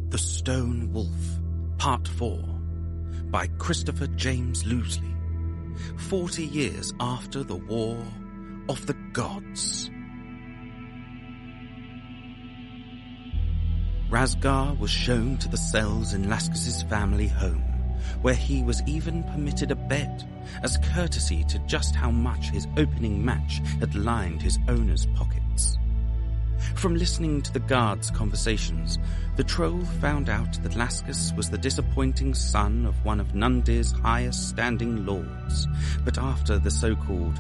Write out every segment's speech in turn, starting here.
The Stone Wolf, Part 4, by Christopher James Loosely, 40 years after the War of the Gods. Razgar was shown to the cells in Laskus' family home, where he was even permitted a bed, as courtesy to just how much his opening match had lined his owner's pockets. From listening to the guards' conversations, the troll found out that Laskus was the disappointing son of one of Nundhir's highest-standing lords, but after the so-called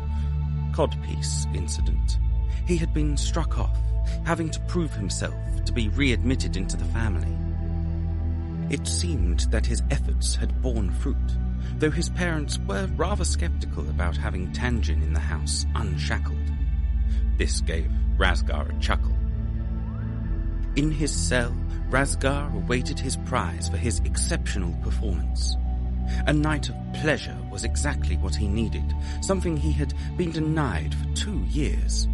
codpiece incident, he had been struck off, having to prove himself to be readmitted into the family. It seemed that his efforts had borne fruit, though his parents were rather skeptical about having Tanjin in the house unshackled. This gave Razgar a chuckle. In his cell, Razgar awaited his prize for his exceptional performance. A night of pleasure was exactly what he needed, something he had been denied for 2 years.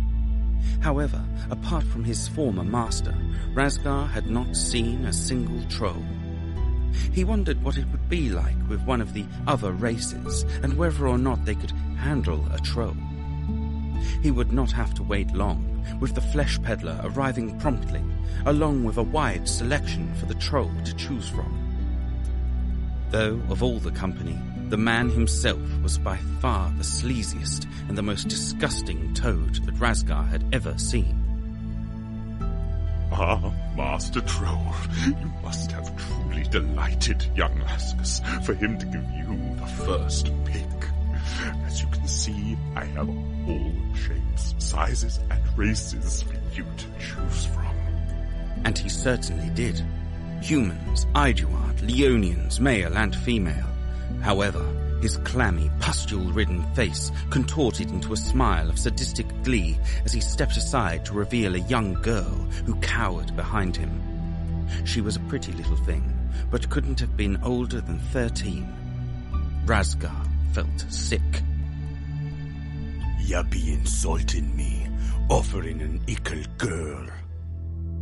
However, apart from his former master, Razgar had not seen a single troll. He wondered what it would be like with one of the other races, and whether or not they could handle a troll. He would not have to wait long, with the flesh peddler arriving promptly, along with a wide selection for the troll to choose from. Though, of all the company, the man himself was by far the sleaziest and the most disgusting toad that Razgar had ever seen. Ah, Master Troll, you must have truly delighted young Laskus for him to give you the first pick. As you can see, I have all shapes, sizes, and races for you to choose from. And he certainly did. Humans, Iduard, Leonians, male and female. However, his clammy, pustule-ridden face contorted into a smile of sadistic glee as he stepped aside to reveal a young girl who cowered behind him. She was a pretty little thing, but couldn't have been older than 13. Razgar felt sick. Ya be insulting me, offering an ickle girl.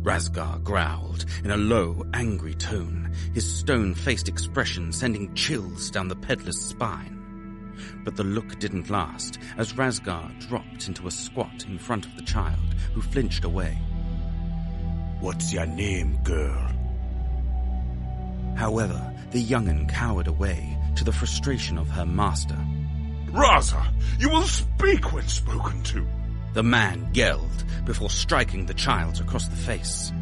Razgar growled in a low, angry tone, his stone-faced expression sending chills down the peddler's spine. But the look didn't last, as Razgar dropped into a squat in front of the child, who flinched away. What's your name, girl? However, the young'un cowered away, to the frustration of her master. Raza, you will speak when spoken to. The man yelled before striking the child across the face.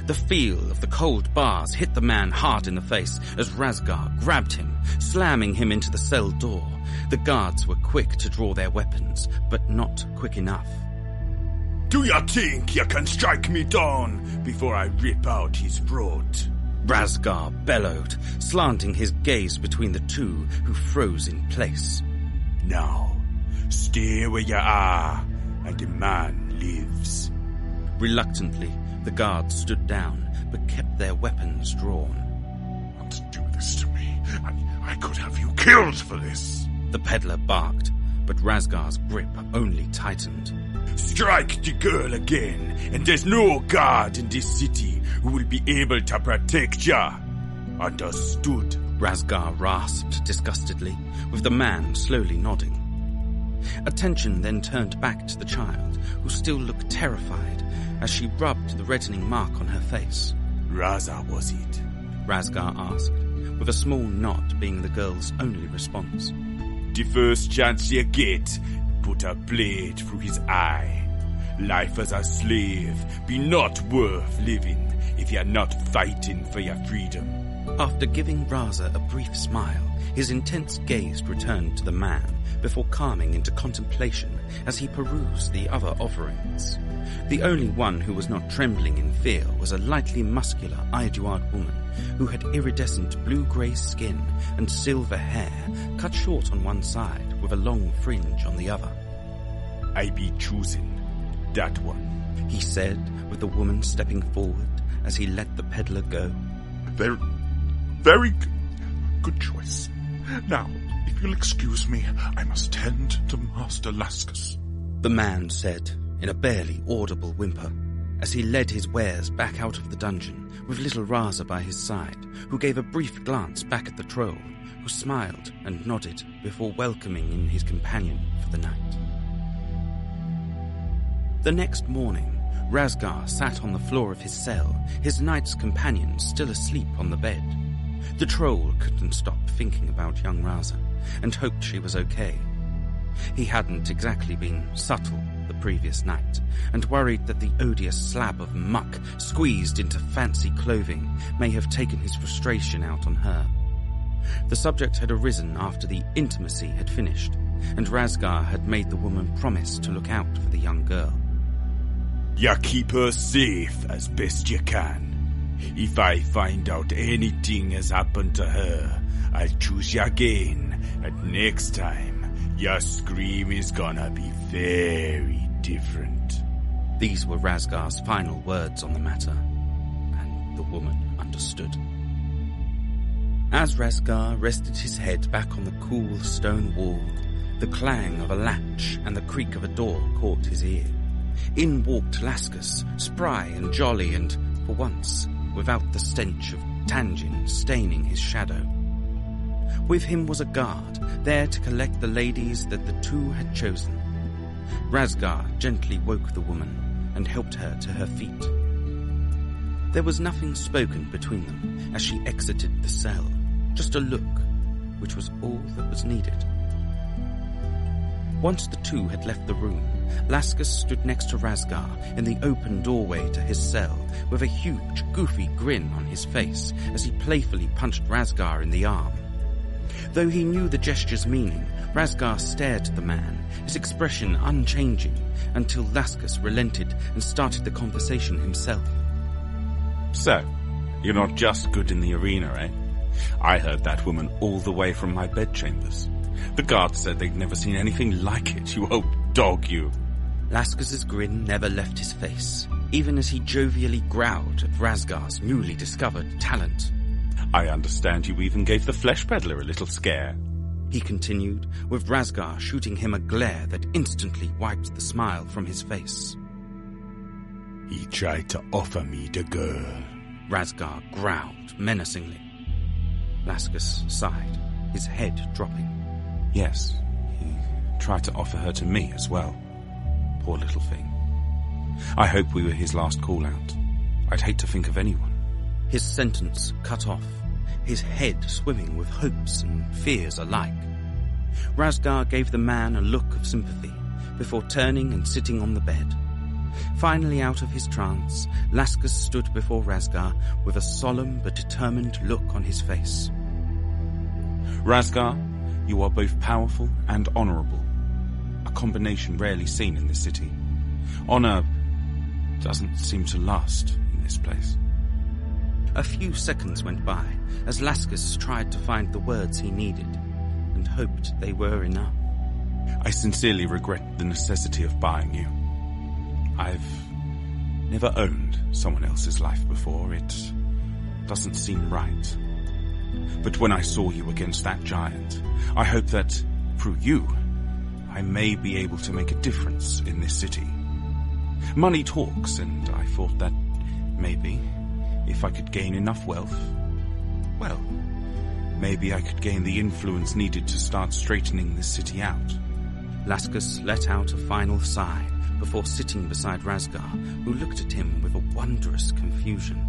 The feel of the cold bars hit the man hard in the face as Razgar grabbed him, slamming him into the cell door. The guards were quick to draw their weapons, but not quick enough. Do you think you can strike me down before I rip out his throat? Razgar bellowed, slanting his gaze between the two who froze in place. Now, stay where you are, and the man lives. Reluctantly, the guards stood down, but kept their weapons drawn. Don't do this to me. I could have you killed for this. The peddler barked, but Razgar's grip only tightened. Strike the girl again, and there's no guard in this city who will be able to protect ya. Understood? Razgar rasped disgustedly, with the man slowly nodding. Attention then turned back to the child, who still looked terrified, as she rubbed the reddening mark on her face. Raza, was it? Razgar asked, with a small nod being the girl's only response. The first chance you get, put a blade through his eye. Life as a slave be not worth living if you're not fighting for your freedom. After giving Raza a brief smile, his intense gaze returned to the man before calming into contemplation as he perused the other offerings. The only one who was not trembling in fear was a lightly muscular Iduard woman who had iridescent blue-grey skin and silver hair cut short on one side with a long fringe on the other. I be choosing that one, he said, with the woman stepping forward as he let the peddler go. Very good choice. Now, if you'll excuse me, I must tend to Master Laskus. The man said, in a barely audible whimper, as he led his wares back out of the dungeon with little Raza by his side, who gave a brief glance back at the troll, who smiled and nodded before welcoming in his companion for the night. The next morning, Razgar sat on the floor of his cell, his knight's companion still asleep on the bed. The troll couldn't stop thinking about young Raza, and hoped she was okay. He hadn't exactly been subtle the previous night, and worried that the odious slab of muck squeezed into fancy clothing may have taken his frustration out on her. The subject had arisen after the intimacy had finished, and Razgar had made the woman promise to look out for the young girl. Ya keep her safe as best you can. If I find out anything has happened to her, I'll choose ya again, and next time, your scream is gonna be very different. These were Razgar's final words on the matter, and the woman understood. As Razgar rested his head back on the cool stone wall, the clang of a latch and the creak of a door caught his ear. In walked Laskus, spry and jolly and, for once, without the stench of Tangin staining his shadow. With him was a guard, there to collect the ladies that the two had chosen. Razgar gently woke the woman and helped her to her feet. There was nothing spoken between them as she exited the cell, just a look, which was all that was needed. Once the two had left the room, Laskus stood next to Razgar in the open doorway to his cell with a huge, goofy grin on his face as he playfully punched Razgar in the arm. Though he knew the gesture's meaning, Razgar stared at the man, his expression unchanging, until Laskus relented and started the conversation himself. So, you're not just good in the arena, eh? I heard that woman all the way from my bedchambers. The guards said they'd never seen anything like it, you old dog, you. Laskus's grin never left his face, even as he jovially growled at Razgar's newly discovered talent. I understand you even gave the flesh peddler a little scare, he continued, with Razgar shooting him a glare that instantly wiped the smile from his face. He tried to offer me the girl, Razgar growled menacingly. Laskus sighed, his head dropping. Yes, he tried to offer her to me as well. Poor little thing. I hope we were his last call-out. I'd hate to think of anyone. His sentence cut off, his head swimming with hopes and fears alike. Razgar gave the man a look of sympathy before turning and sitting on the bed. Finally out of his trance, Laskus stood before Razgar with a solemn but determined look on his face. Razgar, you are both powerful and honorable, a combination rarely seen in this city. Honor doesn't seem to last in this place. A few seconds went by as Laskus tried to find the words he needed and hoped they were enough. I sincerely regret the necessity of buying you. I've never owned someone else's life before. It doesn't seem right. But when I saw you against that giant, I hope that, through you, I may be able to make a difference in this city. Money talks, and I thought that maybe, if I could gain enough wealth, well, maybe I could gain the influence needed to start straightening this city out. Laskus let out a final sigh before sitting beside Razgar, who looked at him with a wondrous confusion.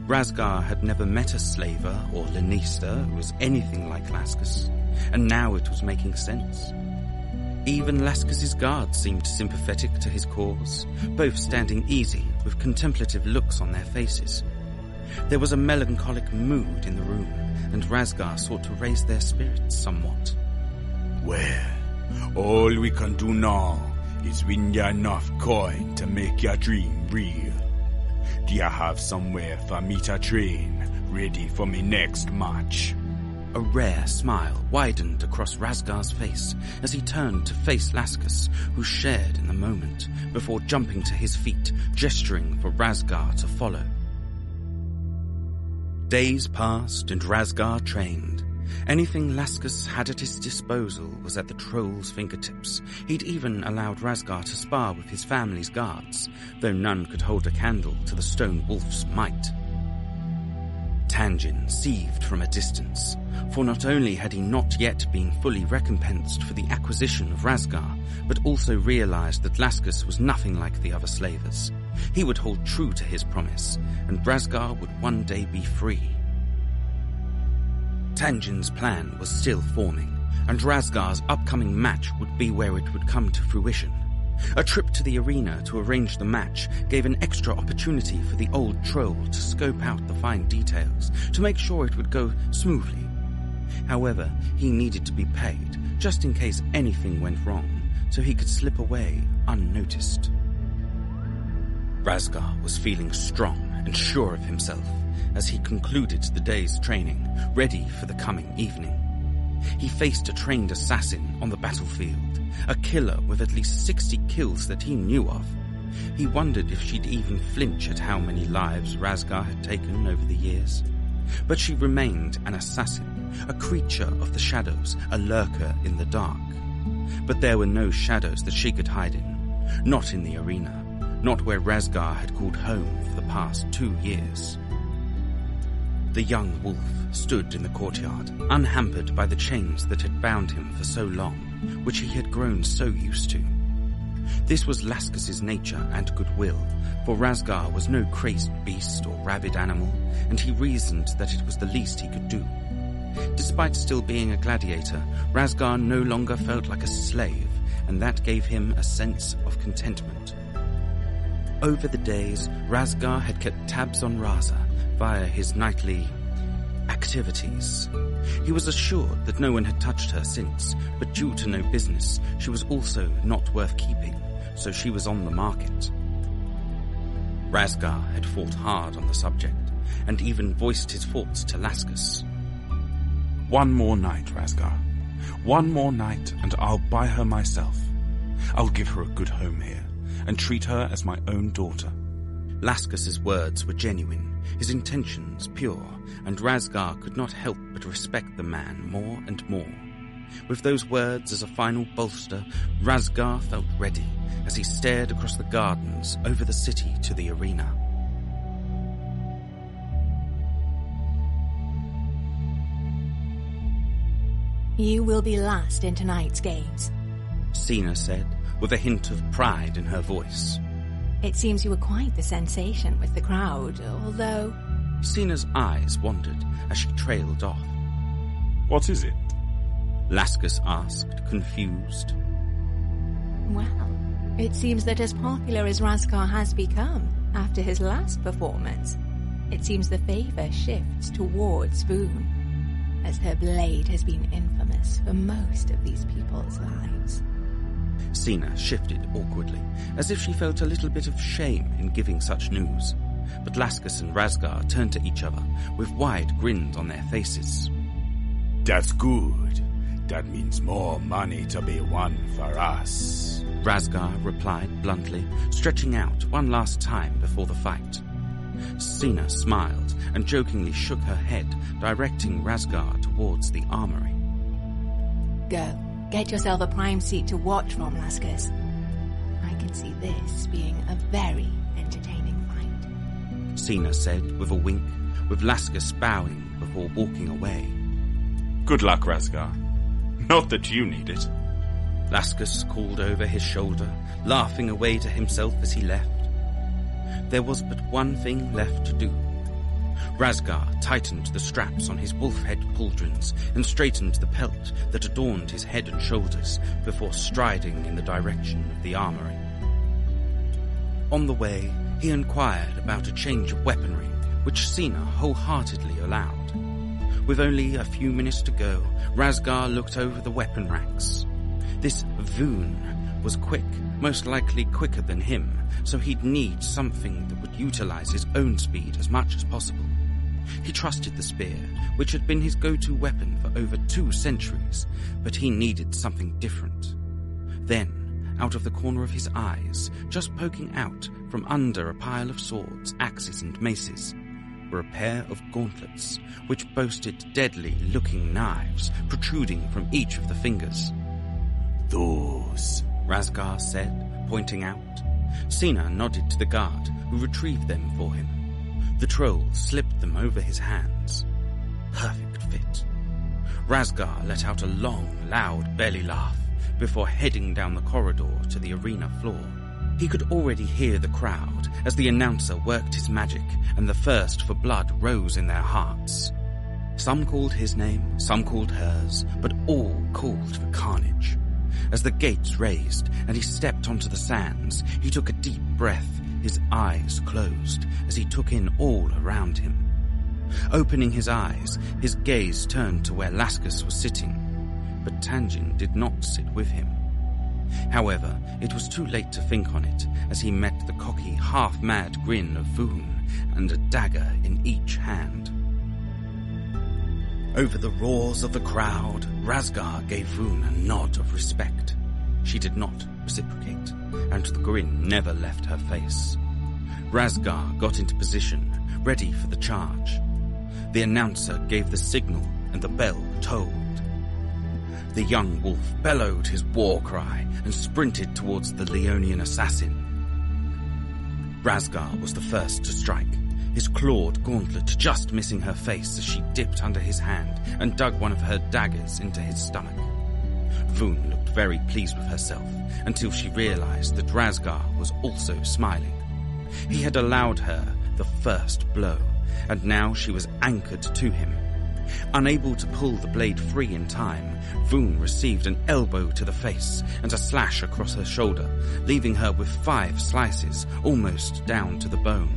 Razgar had never met a slaver or lanista who was anything like Laskus, and now it was making sense. Even Laskus's guards seemed sympathetic to his cause, both standing easy with contemplative looks on their faces. There was a melancholic mood in the room, and Razgar sought to raise their spirits somewhat. Well, all we can do now is win you enough coin to make your dream real. Do you have somewhere for me to train, ready for me next match? A rare smile widened across Razgar's face as he turned to face Laskus, who shared in the moment, before jumping to his feet, gesturing for Razgar to follow. Days passed and Razgar trained. Anything Laskus had at his disposal was at the troll's fingertips. He'd even allowed Razgar to spar with his family's guards, though none could hold a candle to the stone wolf's might. Tanjin seethed from a distance, for not only had he not yet been fully recompensed for the acquisition of Razgar, but also realized that Laskus was nothing like the other slavers. He would hold true to his promise, and Razgar would one day be free. Tanjin's plan was still forming, and Razgar's upcoming match would be where it would come to fruition. A trip to the arena to arrange the match gave an extra opportunity for the old troll to scope out the fine details, to make sure it would go smoothly. However, he needed to be paid, just in case anything went wrong, so he could slip away unnoticed. Razgar was feeling strong and sure of himself as he concluded the day's training, ready for the coming evening. He faced a trained assassin on the battlefield, a killer with at least 60 kills that he knew of. He wondered if she'd even flinch at how many lives Razgar had taken over the years. But she remained an assassin, a creature of the shadows, a lurker in the dark. But there were no shadows that she could hide in, not in the arena, not where Razgar had called home for the past 2 years. The young wolf stood in the courtyard, unhampered by the chains that had bound him for so long, which he had grown so used to. This was Laskus's nature and goodwill, for Razgar was no crazed beast or rabid animal, and he reasoned that it was the least he could do. Despite still being a gladiator, Razgar no longer felt like a slave, and that gave him a sense of contentment. Over the days, Razgar had kept tabs on Raza via his nightly activities. He was assured that no one had touched her since, but due to no business, she was also not worth keeping, so she was on the market. Razgar had fought hard on the subject, and even voiced his thoughts to Laskus. One more night, Razgar. One more night, and I'll buy her myself. I'll give her a good home here, and treat her as my own daughter. Laskus's words were genuine, his intentions pure, and Razgar could not help but respect the man more and more. With those words as a final bolster, Razgar felt ready as he stared across the gardens over the city to the arena. You will be last in tonight's games, Sina said, with a hint of pride in her voice. It seems you were quite the sensation with the crowd, although... Sina's eyes wandered as she trailed off. What is it? Laskus asked, confused. Well, it seems that as popular as Razgar has become after his last performance, it seems the favor shifts towards Boone, as her blade has been infamous for most of these people's lives. Sina shifted awkwardly, as if she felt a little bit of shame in giving such news. But Laskus and Razgar turned to each other with wide grins on their faces. That's good. That means more money to be won for us, Razgar replied bluntly, stretching out one last time before the fight. Sina smiled and jokingly shook her head, directing Razgar towards the armory. Go. Get yourself a prime seat to watch from, Laskus. I can see this being a very entertaining fight, Sina said with a wink, with Laskus bowing before walking away. Good luck, Razgar. Not that you need it. Laskus called over his shoulder, laughing away to himself as he left. There was but one thing left to do. Razgar tightened the straps on his wolf-head pauldrons and straightened the pelt that adorned his head and shoulders before striding in the direction of the armory. On the way, he inquired about a change of weaponry, which Sina wholeheartedly allowed. With only a few minutes to go, Razgar looked over the weapon racks. This Voon was quick, most likely quicker than him, so he'd need something that would utilize his own speed as much as possible. He trusted the spear, which had been his go-to weapon for over 2 centuries, but he needed something different. Then, out of the corner of his eyes, just poking out from under a pile of swords, axes and maces, were a pair of gauntlets, which boasted deadly-looking knives protruding from each of the fingers. Those, Razgar said, pointing out. Sina nodded to the guard, who retrieved them for him. The troll slipped them over his hands. Perfect fit. Razgar let out a long, loud belly laugh before heading down the corridor to the arena floor. He could already hear the crowd as the announcer worked his magic and the thirst for blood rose in their hearts. Some called his name, some called hers, but all called for carnage. As the gates raised and he stepped onto the sands, he took a deep breath, his eyes closed as he took in all around him. Opening his eyes, his gaze turned to where Laskus was sitting, but Tanjin did not sit with him. However, it was too late to think on it as he met the cocky, half-mad grin of Voon and a dagger in each hand. Over the roars of the crowd, Razgar gave Voon a nod of respect. She did not reciprocate, and the grin never left her face. Razgar got into position, ready for the charge. The announcer gave the signal and the bell tolled. The young wolf bellowed his war cry and sprinted towards the Leonian assassin. Razgar was the first to strike, his clawed gauntlet just missing her face as she dipped under his hand and dug one of her daggers into his stomach. Voon looked very pleased with herself until she realized that Razgar was also smiling. He had allowed her the first blow, and now she was anchored to him. Unable to pull the blade free in time, Voon received an elbow to the face and a slash across her shoulder, leaving her with 5 slices, almost down to the bone.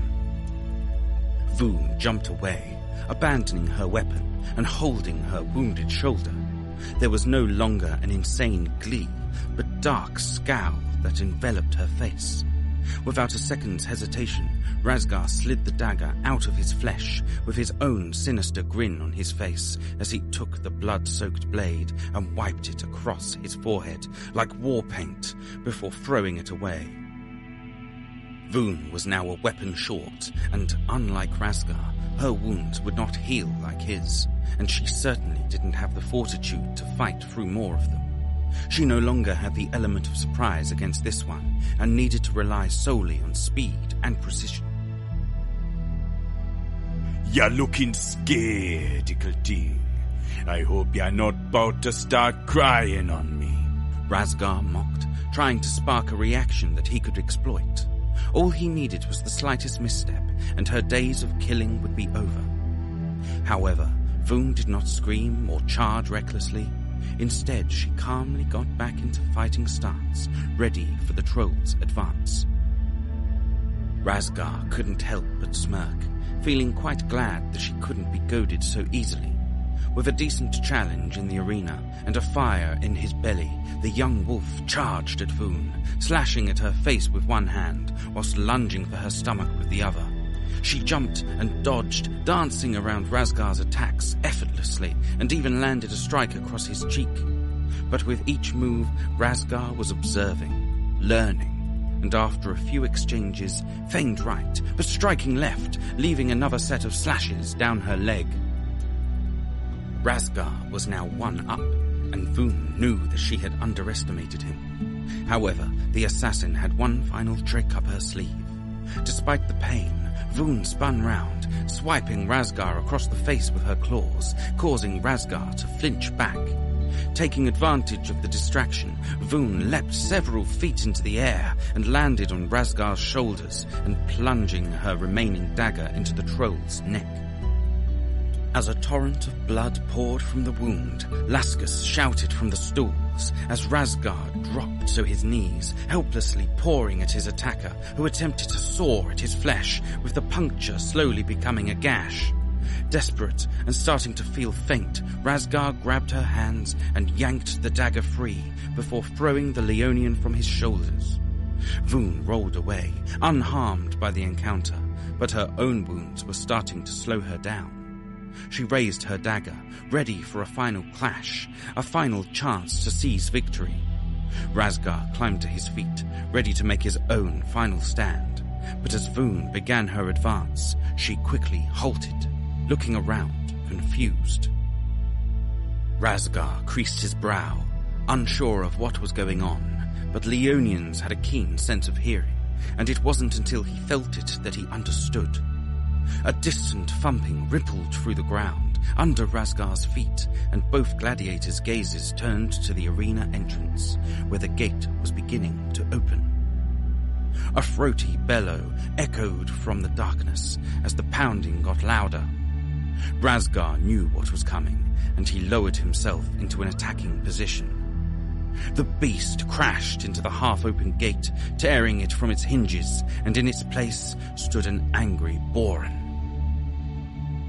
Voon jumped away, abandoning her weapon and holding her wounded shoulder. There was no longer an insane glee, but dark scowl that enveloped her face. Without a second's hesitation, Razgar slid the dagger out of his flesh with his own sinister grin on his face as he took the blood-soaked blade and wiped it across his forehead like war paint before throwing it away. Voon was now a weapon short, and unlike Razgar, her wounds would not heal like his, and she certainly didn't have the fortitude to fight through more of them. She no longer had the element of surprise against this one, and needed to rely solely on speed and precision. You're looking scared, little thing. I hope you're not about to start crying on me. Razgar mocked, trying to spark a reaction that he could exploit. All he needed was the slightest misstep, and her days of killing would be over. However, Voon did not scream or charge recklessly. Instead, she calmly got back into fighting stance, ready for the troll's advance. Razgar couldn't help but smirk, feeling quite glad that she couldn't be goaded so easily. With a decent challenge in the arena and a fire in his belly, the young wolf charged at Voon, slashing at her face with one hand, whilst lunging for her stomach with the other. She jumped and dodged, dancing around Razgar's attacks effortlessly, and even landed a strike across his cheek. But with each move, Razgar was observing, learning, and after a few exchanges, feigned right, but striking left, leaving another set of slashes down her leg. Razgar was now one up, and Voon knew that she had underestimated him. However, the assassin had one final trick up her sleeve. Despite the pain, Voon spun round, swiping Razgar across the face with her claws, causing Razgar to flinch back. Taking advantage of the distraction, Voon leapt several feet into the air and landed on Razgar's shoulders and plunging her remaining dagger into the troll's neck. As a torrent of blood poured from the wound, Laskus shouted from the stalls as Razgar dropped to his knees, helplessly pawing at his attacker, who attempted to saw at his flesh, with the puncture slowly becoming a gash. Desperate and starting to feel faint, Razgar grabbed her hands and yanked the dagger free before throwing the Leonian from his shoulders. Voon rolled away, unharmed by the encounter, but her own wounds were starting to slow her down. She raised her dagger, ready for a final clash, a final chance to seize victory. Razgar climbed to his feet, ready to make his own final stand. But as Voon began her advance, she quickly halted, looking around, confused. Razgar creased his brow, unsure of what was going on, but Leonians had a keen sense of hearing, and it wasn't until he felt it that he understood. A distant thumping rippled through the ground under Razgar's feet, and both gladiators' gazes turned to the arena entrance, where the gate was beginning to open. A throaty bellow echoed from the darkness as the pounding got louder. Razgar knew what was coming, and he lowered himself into an attacking position. The beast crashed into the half-open gate, tearing it from its hinges, and in its place stood an angry Boran.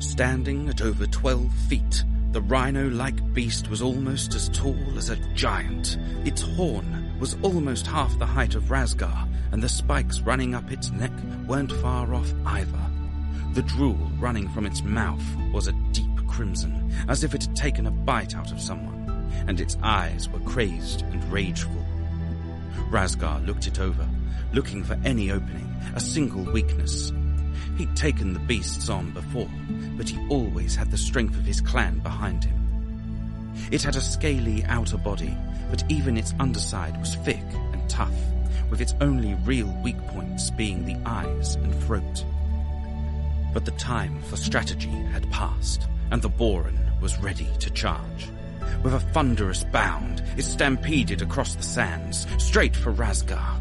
Standing at over 12 feet, the rhino-like beast was almost as tall as a giant. Its horn was almost half the height of Razgar, and the spikes running up its neck weren't far off either. The drool running from its mouth was a deep crimson, as if it had taken a bite out of someone, and its eyes were crazed and rageful. Razgar looked it over, looking for any opening, a single weakness. He'd taken the beasts on before, but he always had the strength of his clan behind him. It had a scaly outer body, but even its underside was thick and tough, with its only real weak points being the eyes and throat. But the time for strategy had passed, and the Boran was ready to charge. With a thunderous bound, it stampeded across the sands, straight for Razgar.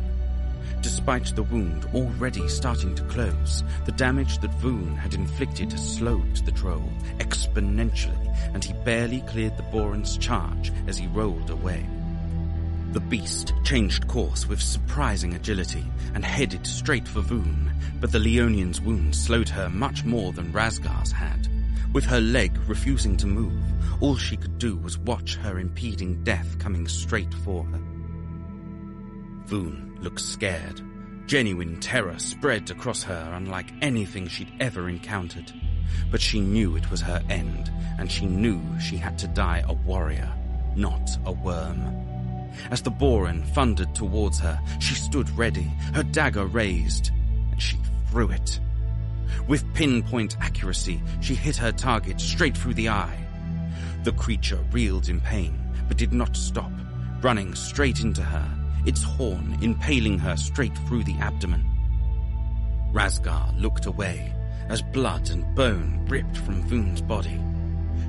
Despite the wound already starting to close, the damage that Voon had inflicted slowed the troll exponentially, and he barely cleared the Boran's charge as he rolled away. The beast changed course with surprising agility and headed straight for Voon, but the Leonian's wound slowed her much more than Razgar's had. With her leg refusing to move, all she could do was watch her impeding death coming straight for her. Voon looked scared. Genuine terror spread across her unlike anything she'd ever encountered. But she knew it was her end, and she knew she had to die a warrior, not a worm. As the Boran thundered towards her, she stood ready, her dagger raised, and she threw it. With pinpoint accuracy, she hit her target straight through the eye. The creature reeled in pain, but did not stop, running straight into her, its horn impaling her straight through the abdomen. Razgar looked away, as blood and bone ripped from Voon's body.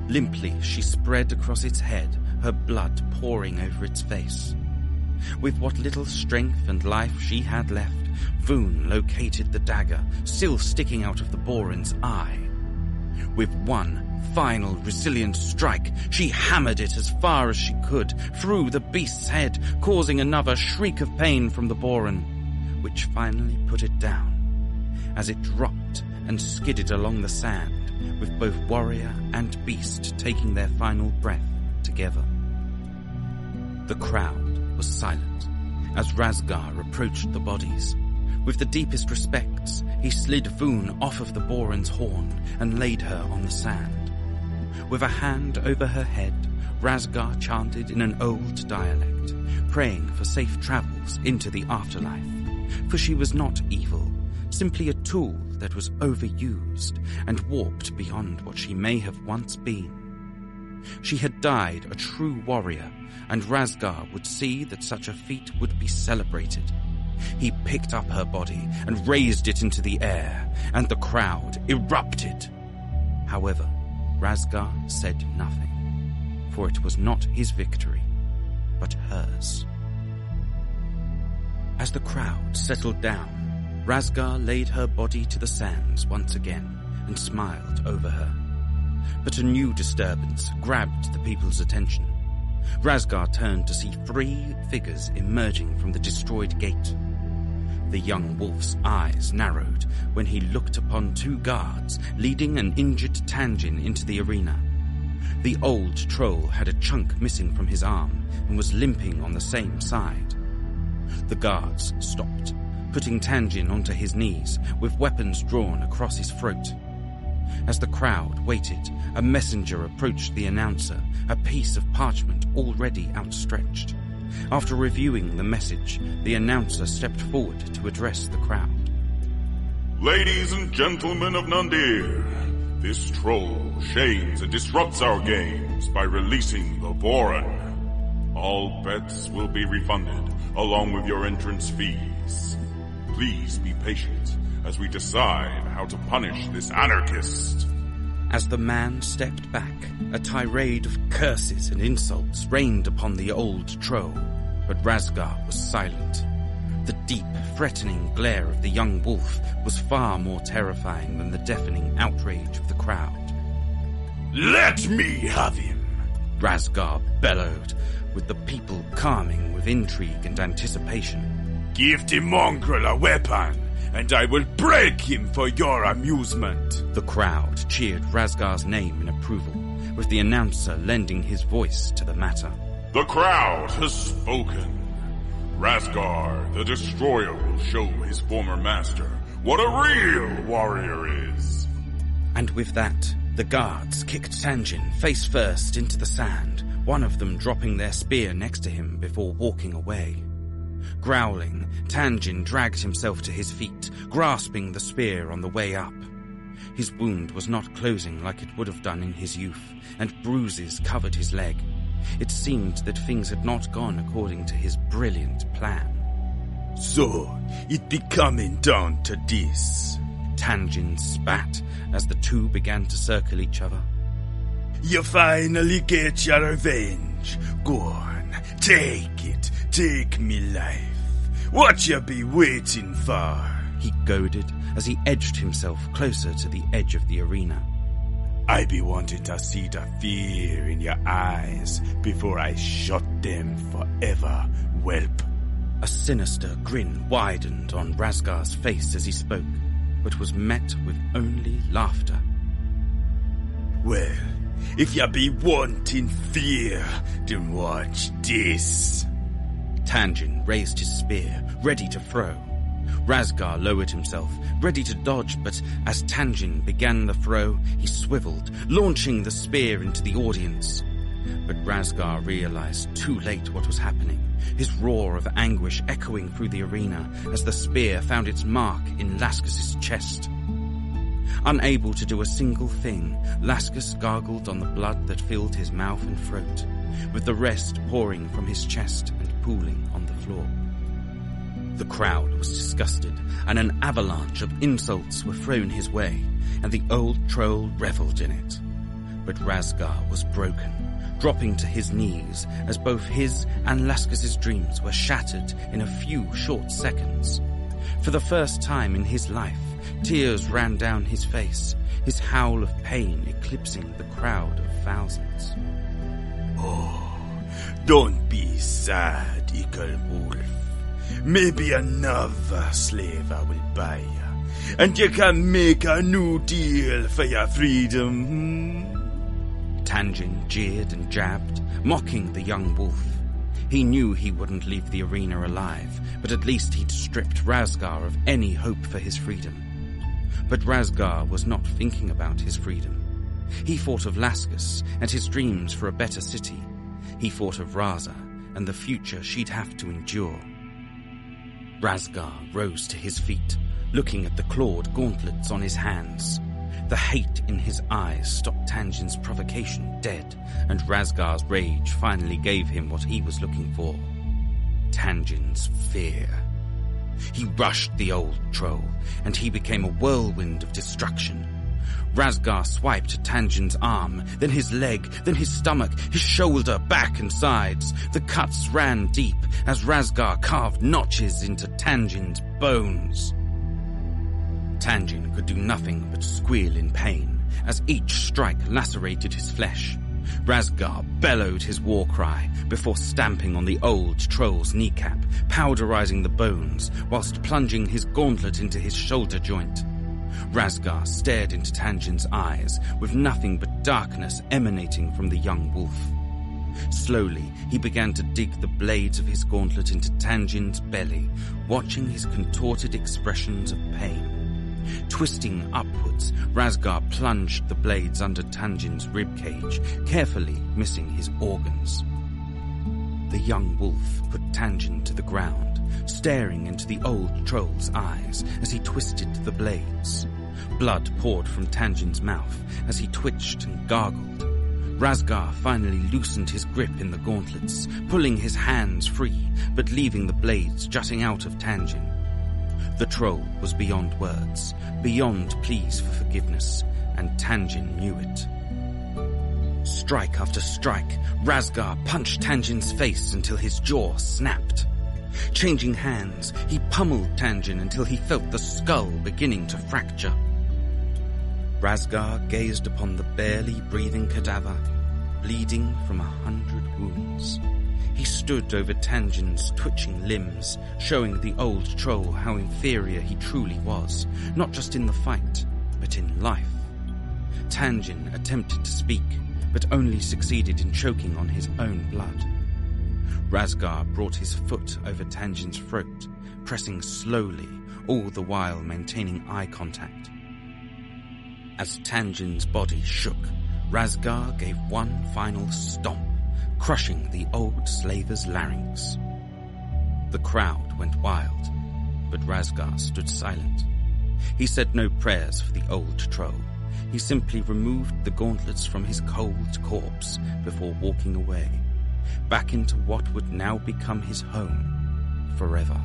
Limply, she spread across its head, her blood pouring over its face. With what little strength and life she had left, Voon located the dagger, still sticking out of the Boran's eye. With one final resilient strike, she hammered it as far as she could, through the beast's head, causing another shriek of pain from the Boran, which finally put it down, as it dropped and skidded along the sand, with both warrior and beast taking their final breath together. The crowd was silent as Razgar approached the bodies. With the deepest respects, he slid Voon off of the Boran's horn and laid her on the sand. With a hand over her head, Razgar chanted in an old dialect, praying for safe travels into the afterlife. For she was not evil, simply a tool that was overused and warped beyond what she may have once been. She had died a true warrior, and Razgar would see that such a feat would be celebrated. He picked up her body and raised it into the air, and the crowd erupted. However, Razgar said nothing, for it was not his victory, but hers. As the crowd settled down, Razgar laid her body to the sands once again and smiled over her. But a new disturbance grabbed the people's attention. Razgar turned to see 3 figures emerging from the destroyed gate. The young wolf's eyes narrowed when he looked upon 2 guards leading an injured Tanjin into the arena. The old troll had a chunk missing from his arm and was limping on the same side. The guards stopped, putting Tanjin onto his knees with weapons drawn across his throat. As the crowd waited, a messenger approached the announcer, a piece of parchment already outstretched. After reviewing the message, the announcer stepped forward to address the crowd. Ladies and gentlemen of Nundhir, this troll shames and disrupts our games by releasing the Boran. All bets will be refunded, along with your entrance fees. Please be patient, as we decide how to punish this anarchist. As the man stepped back, a tirade of curses and insults rained upon the old troll, but Razgar was silent. The deep, threatening glare of the young wolf was far more terrifying than the deafening outrage of the crowd. Let me have him! Razgar bellowed, with the people calming with intrigue and anticipation. Give the mongrel a weapon, and I will break him for your amusement. The crowd cheered Razgar's name in approval, with the announcer lending his voice to the matter. The crowd has spoken. Razgar, the Destroyer, will show his former master what a real warrior is. And with that, the guards kicked Tanjin face first into the sand, one of them dropping their spear next to him before walking away. Growling, Tanjin dragged himself to his feet, grasping the spear on the way up. His wound was not closing like it would have done in his youth, and bruises covered his leg. It seemed that things had not gone according to his brilliant plan. So, it be coming down to this. Tanjin spat as the two began to circle each other. You finally get your revenge. Go on, take it. Take me life. What you be waiting for? He goaded as he edged himself closer to the edge of the arena. I be wanting to see the fear in your eyes before I shut them forever, whelp. A sinister grin widened on Razgar's face as he spoke, but was met with only laughter. Well, if you be wanting fear, then watch this. Tanjin raised his spear, ready to throw. Razgar lowered himself, ready to dodge, but as Tanjin began the throw, he swiveled, launching the spear into the audience. But Razgar realized too late what was happening, his roar of anguish echoing through the arena as the spear found its mark in Laskus' chest. Unable to do a single thing, Laskus gargled on the blood that filled his mouth and throat, with the rest pouring from his chest and pooling on the floor. The crowd was disgusted, and an avalanche of insults were thrown his way, and the old troll reveled in it. But Razgar was broken, dropping to his knees as both his and Laskus' dreams were shattered in a few short seconds. For the first time in his life, tears ran down his face, his howl of pain eclipsing the crowd of thousands. Oh, don't be sad, Eagle Wolf. Maybe another slaver will buy you, and you can make a new deal for your freedom. Tanjin jeered and jabbed, mocking the young wolf. He knew he wouldn't leave the arena alive, but at least he'd stripped Razgar of any hope for his freedom. But Razgar was not thinking about his freedom. He thought of Laskus and his dreams for a better city. He thought of Raza and the future she'd have to endure. Razgar rose to his feet, looking at the clawed gauntlets on his hands. The hate in his eyes stopped Tanjin's provocation dead, and Razgar's rage finally gave him what he was looking for. Tanjin's fear. He rushed the old troll, and he became a whirlwind of destruction. Razgar swiped Tanjin's arm, then his leg, then his stomach, his shoulder, back and sides. The cuts ran deep as Razgar carved notches into Tanjin's bones. Tanjin could do nothing but squeal in pain as each strike lacerated his flesh. Razgar bellowed his war cry before stamping on the old troll's kneecap, powderizing the bones whilst plunging his gauntlet into his shoulder joint. Razgar stared into Tanjin's eyes with nothing but darkness emanating from the young wolf. Slowly, he began to dig the blades of his gauntlet into Tanjin's belly, watching his contorted expressions of pain. Twisting upwards, Razgar plunged the blades under Tanjin's ribcage, carefully missing his organs. The young wolf put Tanjin to the ground, staring into the old troll's eyes as he twisted the blades. Blood poured from Tanjin's mouth as he twitched and gargled. Razgar finally loosened his grip in the gauntlets, pulling his hands free, but leaving the blades jutting out of Tanjin. The troll was beyond words, beyond pleas for forgiveness, and Tanjin knew it. Strike after strike, Razgar punched Tanjin's face until his jaw snapped. Changing hands, he pummeled Tanjin until he felt the skull beginning to fracture. Razgar gazed upon the barely breathing cadaver, bleeding from 100 wounds. He stood over Tanjin's twitching limbs, showing the old troll how inferior he truly was, not just in the fight, but in life. Tanjin attempted to speak, but only succeeded in choking on his own blood. Razgar brought his foot over Tanjin's throat, pressing slowly, all the while maintaining eye contact. As Tanjin's body shook, Razgar gave one final stomp, crushing the old slaver's larynx. The crowd went wild, but Razgar stood silent. He said no prayers for the old troll. He simply removed the gauntlets from his cold corpse before walking away, back into what would now become his home forever.